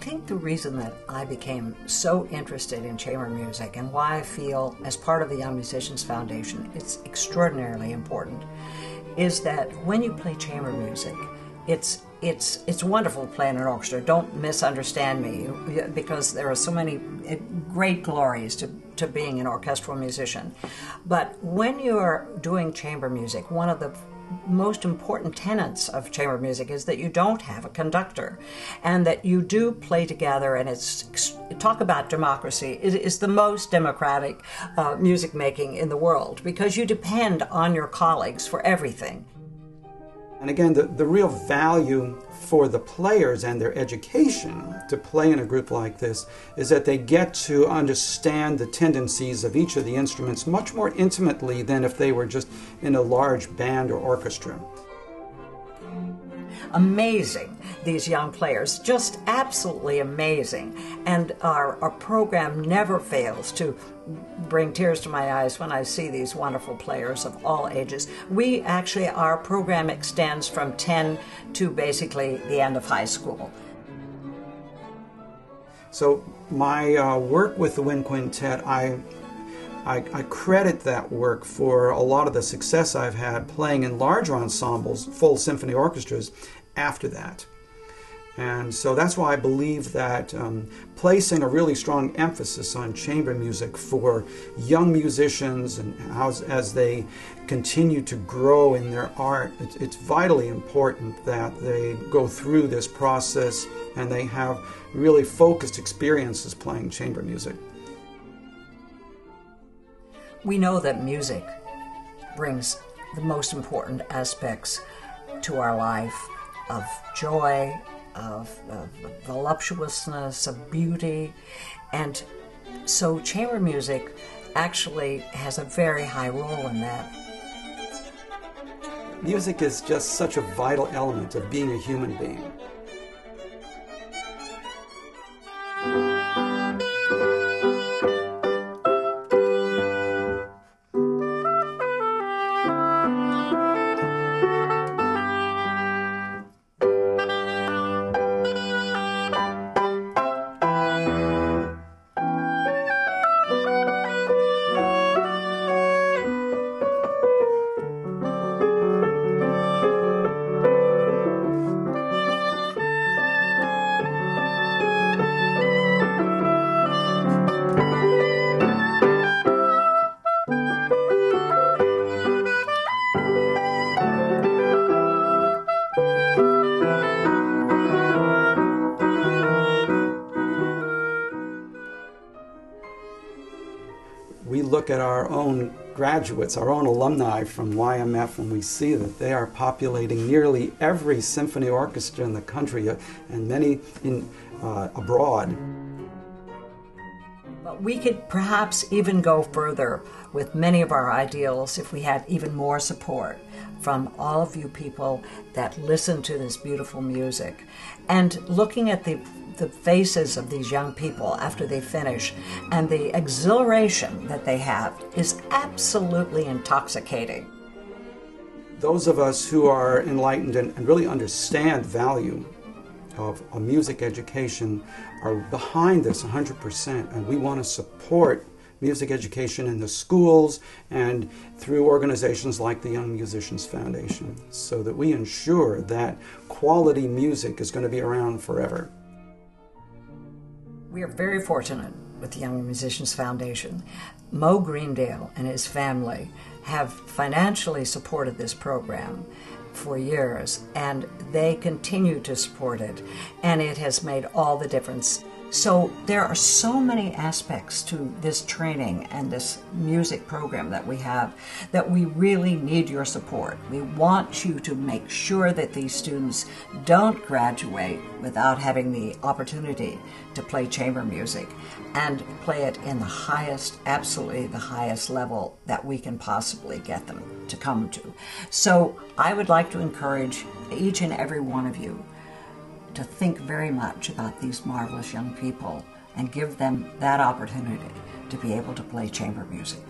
think the reason that I became so interested in chamber music and why I feel as part of the Young Musicians Foundation it's extraordinarily important is that when you play chamber music, it's wonderful to play in an orchestra. Don't misunderstand me, because there are so many great glories to being an orchestral musician. But when you're doing chamber music, one of the most important tenets of chamber music is that you don't have a conductor and that you do play together, and talk about democracy. It is the most democratic music making in the world because you depend on your colleagues for everything. And again, the real value for the players and their education to play in a group like this is that they get to understand the tendencies of each of the instruments much more intimately than if they were just in a large band or orchestra. Amazing, these young players, just absolutely amazing. And our program never fails to bring tears to my eyes when I see these wonderful players of all ages. Our program extends from 10 to basically the end of high school. So my work with the Wind Quintet, I credit that work for a lot of the success I've had playing in larger ensembles, full symphony orchestras, after that. And so that's why I believe that placing a really strong emphasis on chamber music for young musicians and as they continue to grow in their art, it's vitally important that they go through this process and they have really focused experiences playing chamber music. We know that music brings the most important aspects to our life of joy, of voluptuousness, of beauty, and so chamber music actually has a very high role in that. Music is just such a vital element of being a human being. We look at our own graduates, our own alumni from YMF, and we see that they are populating nearly every symphony orchestra in the country and many abroad. But we could perhaps even go further with many of our ideals if we had even more support from all of you people that listen to this beautiful music. And looking at the faces of these young people after they finish and the exhilaration that they have is absolutely intoxicating. Those of us who are enlightened and really understand the value of a music education are behind this 100%, and we want to support music education in the schools and through organizations like the Young Musicians Foundation so that we ensure that quality music is going to be around forever. We are very fortunate with the Young Musicians Foundation. Mo Greendale and his family have financially supported this program for years, and they continue to support it, and it has made all the difference. So there are so many aspects to this training and this music program that we have that we really need your support. We want you to make sure that these students don't graduate without having the opportunity to play chamber music and play it in the highest, absolutely the highest level that we can possibly get them to come to. So I would like to encourage each and every one of you to think very much about these marvelous young people and give them that opportunity to be able to play chamber music.